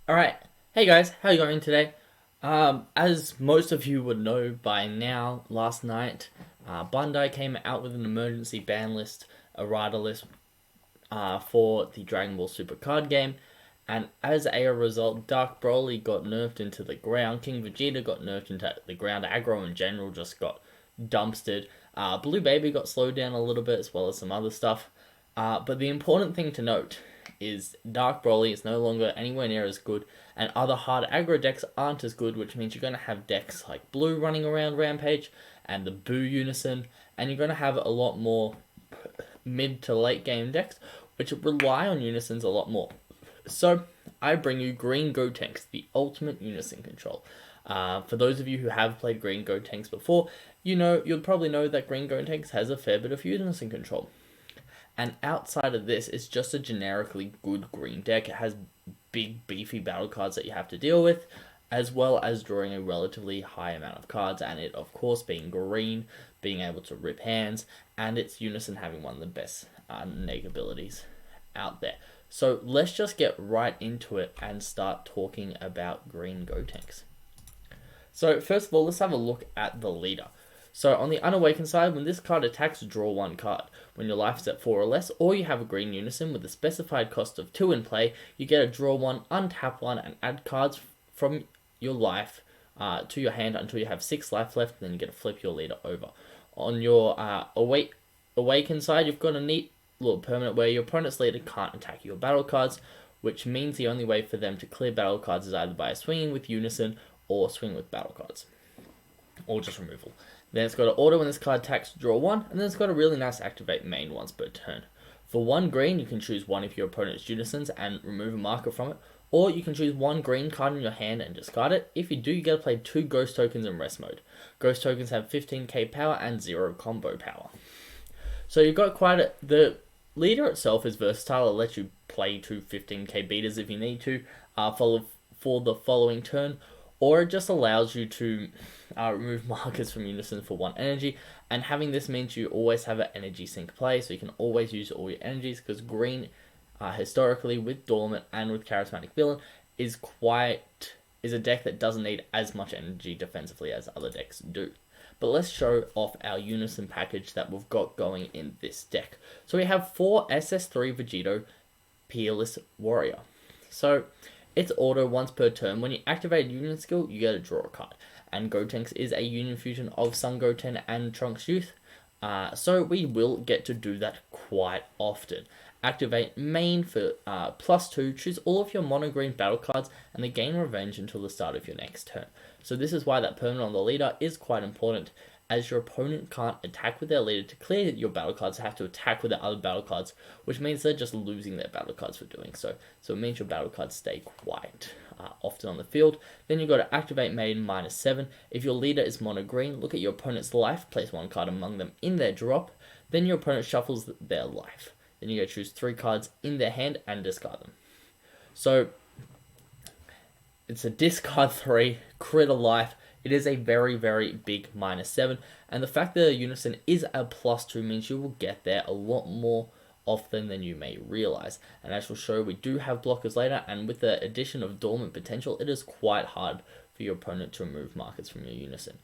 Alright, hey guys, how you going today? As most of you would know by now, last night, Bandai came out with an emergency ban list, errata list, for the Dragon Ball Super card game, and as a result, Dark Broly got nerfed into the ground, King Vegeta got nerfed into the ground, Aggro in general just got dumpstered, Blue Baby got slowed down a little bit, as well as some other stuff, but the important thing to note is Dark Broly is no longer anywhere near as good, and other hard aggro decks aren't as good, which means you're going to have decks like Blue running around Rampage and the Boo Unison, and you're going to have a lot more mid to late game decks which rely on Unisons a lot more. So I bring you Green Gotenks, the ultimate Unison control. For those of you who have played Green Gotenks before, you'll probably know that Green Gotenks has a fair bit of Unison control. And outside of this, it's just a generically good green deck. It has big, beefy battle cards that you have to deal with, as well as drawing a relatively high amount of cards, and it, of course, being green, being able to rip hands, and its Unison having one of the best neg abilities out there. So let's just get right into it and start talking about Green Gotenks. So first of all, let's have a look at the leader. So on the Unawakened side, when this card attacks, draw one card. When your life is at 4 or less, or you have a green Unison with a specified cost of 2 in play, you get a draw one, untap one, and add cards from your life to your hand until you have 6 life left, and then you get to flip your leader over. On your Awakened side, you've got a neat little permanent where your opponent's leader can't attack your battle cards, which means the only way for them to clear battle cards is either by swinging with Unison or swing with battle cards, or just removal. Then it's got an order when this card attacks, draw one, and then it's got a really nice activate main once per turn. For one green, you can choose one of your opponent's Unisons and remove a marker from it, or you can choose one green card in your hand and discard it. If you do, you get to play 2 Ghost Tokens in rest mode. Ghost Tokens have 15k power and 0 combo power. So you've got the leader itself is versatile. It lets you play 2 15k beaters if you need to, for the following turn, or it just allows you to remove markers from Unison for 1 energy, and having this means you always have an energy sink play, so you can always use all your energies, because green, historically, with Dormant and with Charismatic Villain, is a deck that doesn't need as much energy defensively as other decks do. But let's show off our Unison package that we've got going in this deck. So we have 4 SS3 Vegito Peerless Warrior. So it's auto once per turn. When you activate a Union skill, you get to draw a card. And Gotenks is a Union fusion of Sun Goten and Trunks Youth. So we will get to do that quite often. Activate main for +2, choose all of your mono green battle cards, and they gain revenge until the start of your next turn. So this is why that permanent on the leader is quite important, as your opponent can't attack with their leader to clear your battle cards, they have to attack with their other battle cards, which means they're just losing their battle cards for doing so. So it means your battle cards stay quite often on the field. Then you've got to activate main -7. If your leader is mono green, look at your opponent's life, place 1 card among them in their drop, then your opponent shuffles their life. Then you go choose 3 cards in their hand and discard them. So it's a discard 3, crit a life. It is a very, very big -7. And the fact that Unison is a +2 means you will get there a lot more often than you may realize. And as we'll show, we do have blockers later. And with the addition of Dormant potential, it is quite hard for your opponent to remove markers from your Unison.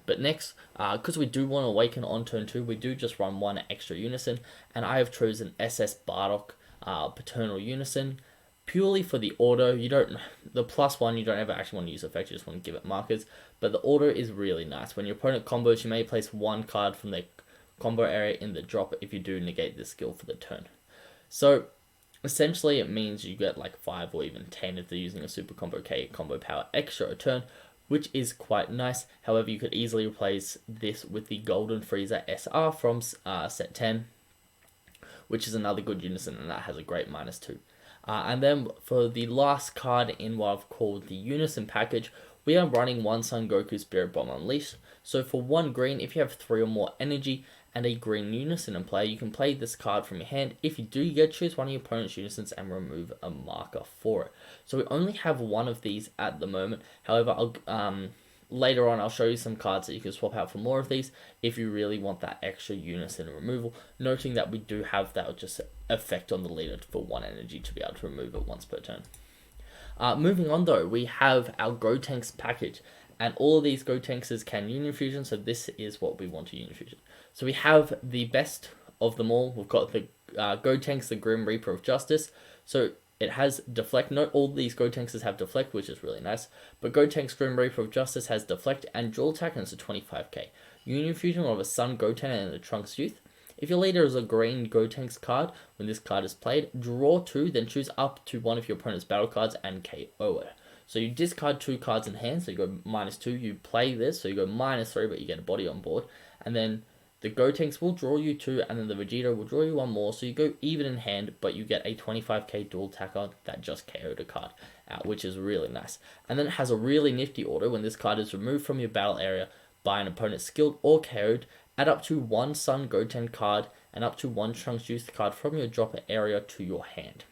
But next, because we do want to awaken on turn 2, we do just run 1 extra Unison. And I have chosen SS Bardock Paternal Unison. Purely for the auto, the +1 you don't ever actually want to use effect, you just want to give it markers. But the auto is really nice. When your opponent combos, you may place 1 card from their combo area in the drop if you do negate this skill for the turn. So essentially it means you get like 5 or even 10 if they're using a super combo K combo power extra a turn, which is quite nice. However, you could easily replace this with the Golden Frieza SR from set 10, which is another good Unison, and that has a great -2. And then for the last card in what I've called the Unison package, we are running 1 Son Goku Spirit Bomb Unleashed. So for 1 green, if you have 3 or more energy and a green Unison in play, you can play this card from your hand. If you do, you get to choose one of your opponent's Unisons and remove a marker for it. So we only have 1 of these at the moment. However, later on, I'll show you some cards that you can swap out for more of these if you really want that extra Unison removal, noting that we do have that just effect on the leader for 1 energy to be able to remove it once per turn. Moving on though, we have our Gotenks package, and all of these Gotenks can Union Fusion, so this is what we want to Union Fusion. So we have the best of them all. We've got the Gotenks, the Grim Reaper of Justice. So it has Deflect. Not all these Gotenks have Deflect, which is really nice, but Gotenks Grim Reaper of Justice has Deflect and Dual Attack, and it's a 25k. Union Fusion of a Sun Goten and a Trunks Youth. If your leader is a Green Gotenks card, when this card is played, draw 2, then choose up to one of your opponent's battle cards and KO it. So you discard 2 cards in hand, so you go -2, you play this, so you go -3, but you get a body on board, and then the Gotenks will draw you 2, and then the Vegeta will draw you 1 more, so you go even in hand, but you get a 25k dual attacker that just KO'd a card, which is really nice. And then it has a really nifty order. When this card is removed from your battle area by an opponent skilled or KO'd, add up to 1 Sun Goten card and up to 1 Trunks Youth card from your dropper area to your hand.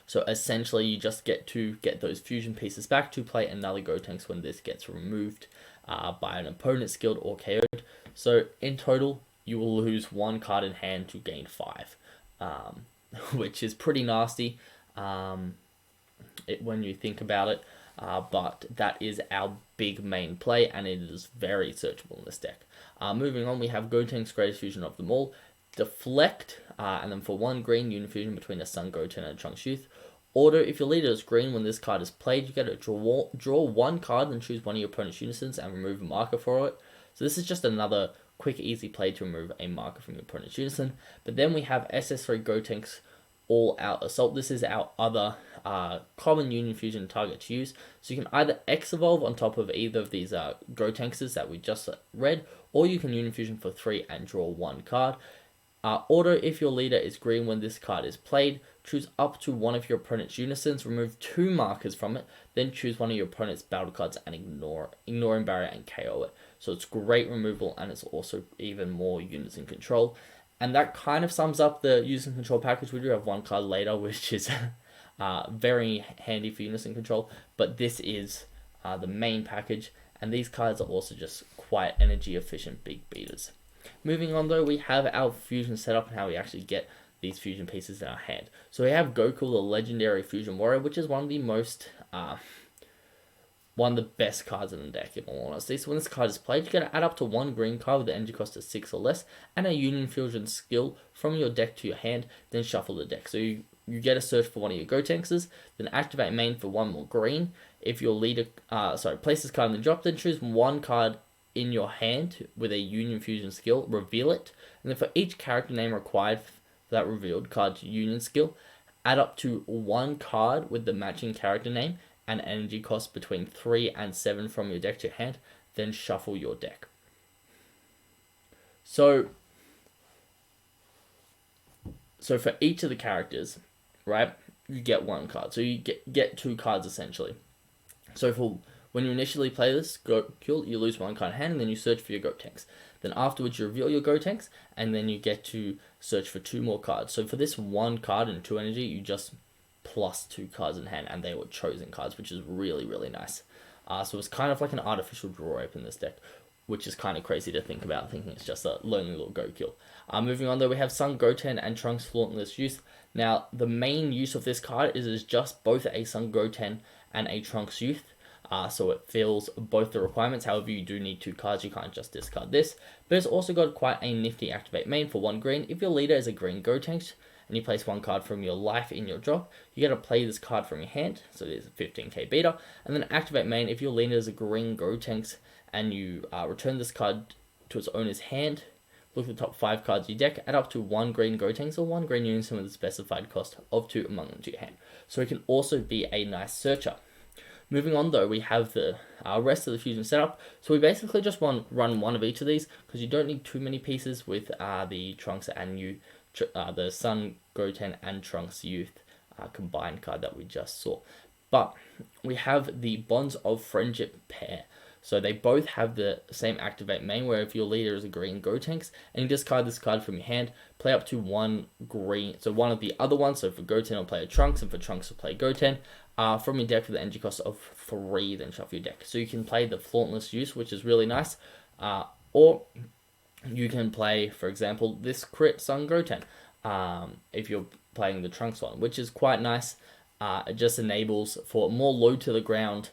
So essentially, you just get to get those fusion pieces back to play another Gotenks when this gets removed by an opponent skilled or KO'd. So in total, you will lose 1 card in hand to gain 5, which is pretty nasty when you think about it. But that is our big main play, and it is very searchable in this deck. Moving on, we have Gotenks Greatest Fusion of them all. Deflect, and then for 1 green, Union Fusion between a Sun Goten and a Trunks Youth. Order, if your leader is green when this card is played, you get to draw 1 card and choose one of your opponent's unisons and remove a marker for it. So this is just another quick, easy play to remove a marker from your opponent's unison. But then we have SS3 Gotenks All Out Assault. This is our other common Union Fusion target to use. So you can either X-Evolve on top of either of these Gotenkses that we just read, or you can Union Fusion for 3 and draw 1 card. Order, if your leader is green when this card is played, choose up to one of your opponent's unisons, remove 2 markers from it, then choose one of your opponent's battle cards and ignoring barrier and KO it. So it's great removal, and it's also even more unison control. And that kind of sums up the unison control package. We do have 1 card later, which is very handy for unison control, but this is the main package, and these cards are also just quite energy efficient big beaters. Moving on though, we have our fusion setup and how we actually get these fusion pieces in our hand. So we have Goku, the legendary fusion warrior, which is one of the best cards in the deck, in all honesty. So when this card is played, you get to add up to 1 green card with the energy cost of 6 or less, and a Union Fusion skill from your deck to your hand, then shuffle the deck. So you get a search for one of your Gotenkses, then activate main for 1 more green. If your leader, place this card in the drop, then choose 1 card in your hand with a Union Fusion skill, reveal it, and then for each character name required for that revealed card's Union skill, add up to 1 card with the matching character name and energy cost between 3 and 7 from your deck to your hand, then shuffle your deck. So for each of the characters, right, you get 1 card. So you get 2 cards essentially. So for when you initially play this Goku, you lose 1 card in hand, and then you search for your Gotenks. Then afterwards, you reveal your Gotenks, and then you get to search for 2 more cards. So for this 1 card and 2 energy, you just plus 2 cards in hand, and they were chosen cards, which is really, really nice. So it's kind of like an artificial draw open in this deck, which is kind of crazy to think about, thinking it's just a lonely little Goku. Moving on though, we have Sun Goten and Trunks Flauntless Youth. Now, the main use of this card is just both a Sun Goten and a Trunks Youth. So it fills both the requirements. However, you do need 2 cards. You can't just discard this. But it's also got quite a nifty activate main for 1 green. If your leader is a Green Gotenks and you place 1 card from your life in your drop, you get to play this card from your hand. So there's a 15k beater. And then activate main, if your leader is a Green Gotenks and you return this card to its owner's hand, look at the top 5 cards of your deck, add up to 1 Green Gotenks or 1 Green Unison with a specified cost of 2 among them to your hand. So it can also be a nice searcher. Moving on though, we have the rest of the fusion setup. So we basically just want to run 1 of each of these, because you don't need too many pieces with the Trunks and the Sun Goten and Trunks Youth combined card that we just saw. But we have the Bonds of Friendship pair. So they both have the same activate main, where if your leader is a Green Gotenks and you discard this card from your hand, play up to 1 green. So one of the other ones, so for Goten will play a Trunks, and for Trunks will play Goten. From your deck with the energy cost of 3, then shuffle your deck. So you can play the Flauntless Use, which is really nice. Or you can play, for example, this crit Sun Goten, if you're playing the Trunks one, which is quite nice. It just enables for more low to the ground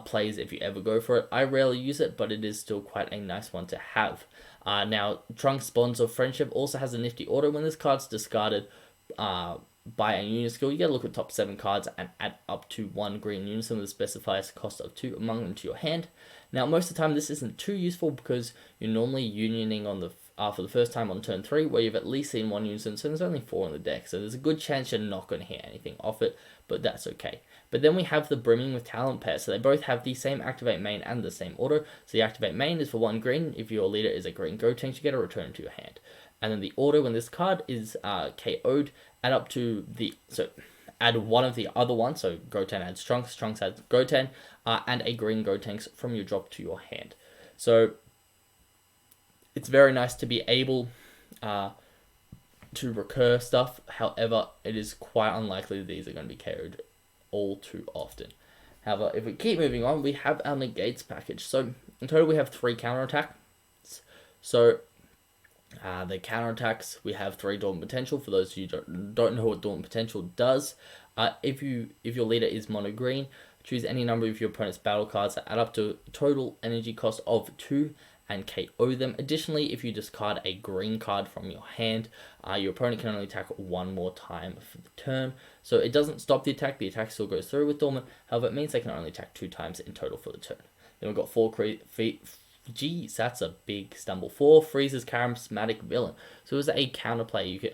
plays if you ever go for it. I rarely use it, but it is still quite a nice one to have. Now, Trunks Bonds of Friendship also has a nifty auto. When this card's discarded by a Uniskill, you get to look at top 7 cards and add up to 1 green Unison with a specified cost of 2 among them to your hand. Now, most of the time this isn't too useful because you're normally unioning on the for the first time on turn 3, where you've at least seen 1 Unison, so there's only 4 in the deck, so there's a good chance you're not going to hit anything off it, but that's okay. But then we have the Brimming with Talent pair, so they both have the same Activate main and the same auto. So the Activate main is for 1 green. If your leader is a Green Gotenks, you get a return to your hand. And then the auto, when this card is KO'd, add one of the other ones, so Goten adds Trunks, Trunks adds Goten, and a Green Gotenks from your drop to your hand. So it's very nice to be able to recur stuff. However, it is quite unlikely that these are going to be KO'd all too often. However, if we keep moving on, we have our Negates package. So in total, we have 3 counterattacks. So the counterattacks, we have 3 Dormant Potential. For those of you who don't know what Dormant Potential does, if your leader is mono green, choose any number of your opponent's battle cards that add up to a total energy cost of 2 and KO them. Additionally, if you discard a green card from your hand, your opponent can only attack 1 more time for the turn. So it doesn't stop the attack still goes through with Dormant. However, it means they can only attack 2 times in total for the turn. Then we've got 4 Geez, that's a big stumble. 4 Freezer's Charismatic Villain. So as a counterplay, you can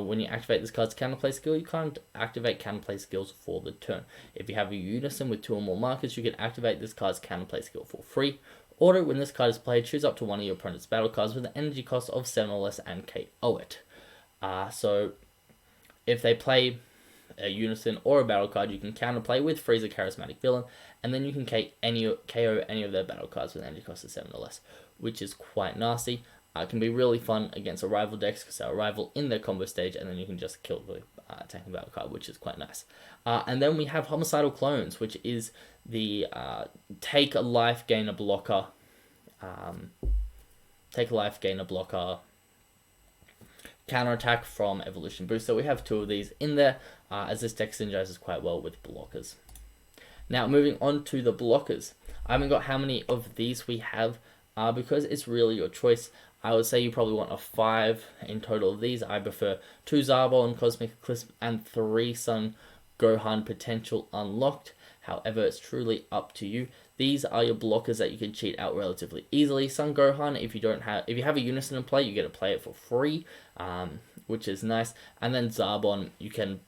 when you activate this card's counterplay skill, you can't activate counterplay skills for the turn. If you have a Unison with 2 or more markers, you can activate this card's counterplay skill for free. Auto, when this card is played, choose up to 1 of your opponent's battle cards with an energy cost of 7 or less and KO it. So if they play a Unison or a battle card, you can counterplay with Freezer Charismatic Villain, and then you can KO any of their battle cards with an energy cost of 7 or less, which is quite nasty. It can be really fun against a rival decks because they're a rival in their combo stage, and then you can just kill the attacking battle card, which is quite nice. And then we have Homicidal Clones, which is the take a life, gain a blocker. Counterattack from Evolution Boost. So we have 2 of these in there, as this deck synergizes quite well with blockers. Now, moving on to the blockers. I haven't got how many of these we have, because it's really your choice. I would say you probably want a 5 in total of these. I prefer 2 Zarbon, Cosmic Eclipse, and 3 Sun Gohan Potential unlocked. However, it's truly up to you. These are your blockers that you can cheat out relatively easily. Sun Gohan, if you have a Unison in play, you get to play it for free, which is nice. And then Zarbon, you can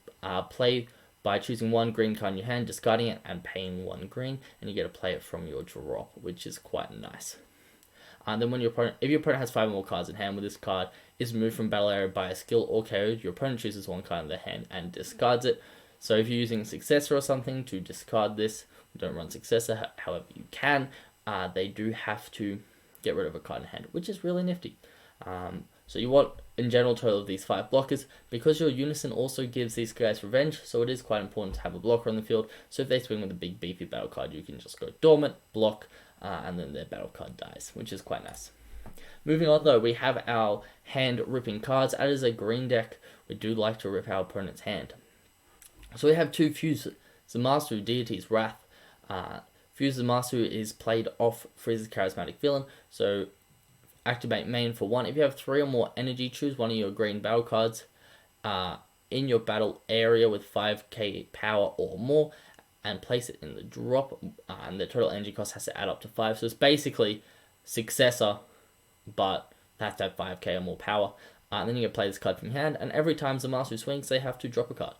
play by choosing 1 green card in your hand, discarding it, and paying 1 green, and you get to play it from your drop, which is quite nice. And then if your opponent has 5 or more cards in hand, when this card is removed from battle area by a skill or KO'd, your opponent chooses 1 card in their hand and discards it. So if you're using Successor or something to discard this, don't run Successor, however you can, they do have to get rid of a card in hand, which is really nifty. So you want, in general, total of these 5 blockers. Because your Unison also gives these guys revenge, so it is quite important to have a blocker on the field. So if they swing with a big beefy battle card, you can just go Dormant, block, and then their battle card dies, which is quite nice. Moving on though, we have our hand ripping cards. As a green deck, we do like to rip our opponent's hand. So we have 2 Fuse Zamasu, Deity's Wrath. Fuse Zamasu is played off Freezer's Charismatic Villain, so activate main for 1. If you have 3 or more energy, choose 1 of your green battle cards in your battle area with 5k power or more, and place it in the drop, and the total energy cost has to add up to 5. So it's basically Successor, but they have to have 5k or more power. And then you can play this card from your hand, and every time Zamasu swings, they have to drop a card.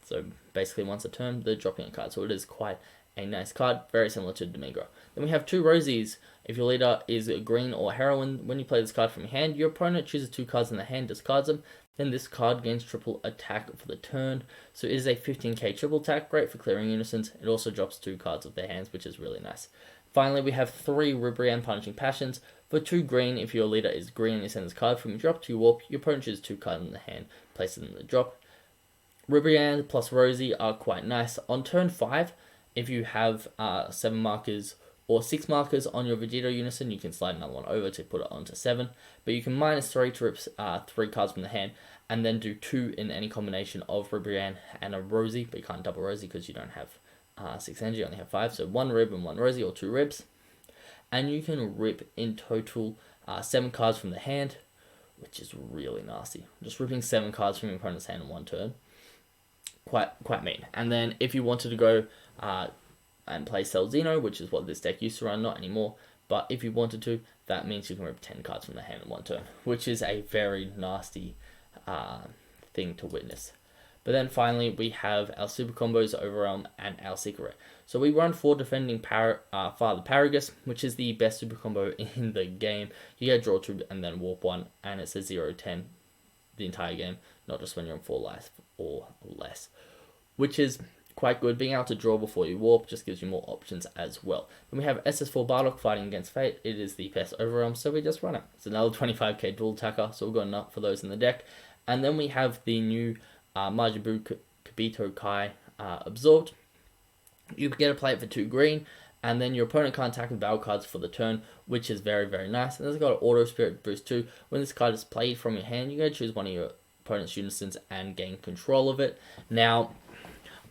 So basically once a turn, they're dropping a card. So it is quite a nice card, very similar to Domingo. Then we have 2 Rosies. If your leader is a green or heroine, when you play this card from your hand, your opponent chooses 2 cards in the hand, discards them. Then this card gains triple attack for the turn. So it is a 15k triple attack, great for clearing Unisons. It also drops 2 cards of their hands, which is really nice. Finally, we have 3 Ribrianne Punishing Passions. For 2 green, if your leader is green and you send this card from your drop to your warp, your opponent chooses 2 cards in the hand, place it in the drop. Ribrianne plus Rosie are quite nice. On turn 5, if you have 7 markers or 6 markers on your Vegeta Unison, you can slide another one over to put it onto 7. But you can -3 to rip 3 cards from the hand. and then do 2 in any combination of Ribrianne and a Rosie, but you can't double Rosie because you don't have 6 energy, you only have 5, so 1 Rib and 1 Rosie, or 2 Ribs. And you can rip in total 7 cards from the hand, which is really nasty. Just ripping 7 cards from your opponent's hand in one turn. Quite mean. And then if you wanted to go and play Celzino, which is what this deck used to run, not anymore, but if you wanted to, that means you can rip 10 cards from the hand in one turn, which is a very nasty thing to witness. But then finally, we have our super combos, Overwhelm, and our Secret Rare. So we run 4 Defending Father Paragus, which is the best super combo in the game. You get Draw 2 and then Warp 1, and it's a 0-10 the entire game, not just when you're on 4 life or less, which is quite good. Being able to draw before you warp just gives you more options as well. Then we have SS4 Bardock fighting against Fate. It is the best Overwhelm, so we just run it. It's another 25k dual attacker, so we've got enough for those in the deck. And then we have the new Majibu Kibito Kai Absorbed. You get to play it for 2 green, and then your opponent can't attack with battle cards for the turn, which is very, very nice. And it's got an Auto Spirit Boost too. When this card is played from your hand, you go choose one of your opponent's Unisons and gain control of it. Now,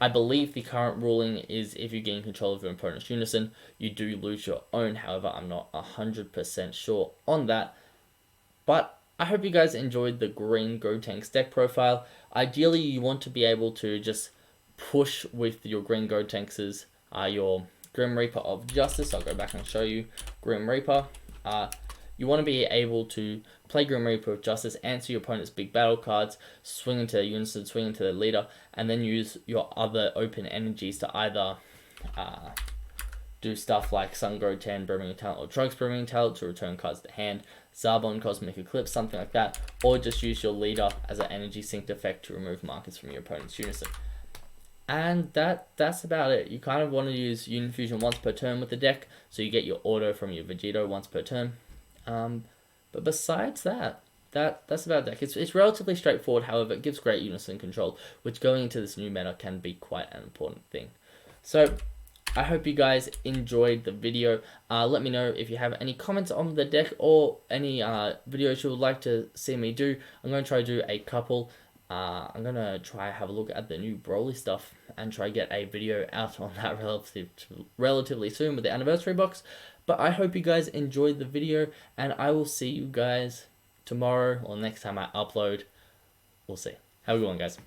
I believe the current ruling is if you gain control of your opponent's Unison, you do lose your own. However, I'm not 100% sure on that. But I hope you guys enjoyed the Green Gotenks deck profile. Ideally, you want to be able to just push with your Green Gotenkses, your Grim Reaper of Justice. I'll go back and show you Grim Reaper. You want to be able to play Grim Reaper of Justice, answer your opponent's big battle cards, swing into their Unison, swing into their leader, and then use your other open energies to either do stuff like Sun Goten, Brimming Talent, or Trunks Brimming Talent to return cards to hand, Zarbon Cosmic Eclipse, something like that, or just use your leader as an energy synced effect to remove markers from your opponent's Unison. And that's about it. You kind of want to use Unifusion once per turn with the deck, so you get your auto from your Vegito once per turn. But besides that's about the deck. It's relatively straightforward, however, it gives great Unison control, which going into this new meta can be quite an important thing. So, I hope you guys enjoyed the video. Let me know if you have any comments on the deck or any videos you would like to see me do. I'm going to try to do a couple. I'm going to try have a look at the new Broly stuff and try get a video out on that relatively soon with the anniversary box. But I hope you guys enjoyed the video, and I will see you guys tomorrow or next time I upload. We'll see. Have a good one, guys.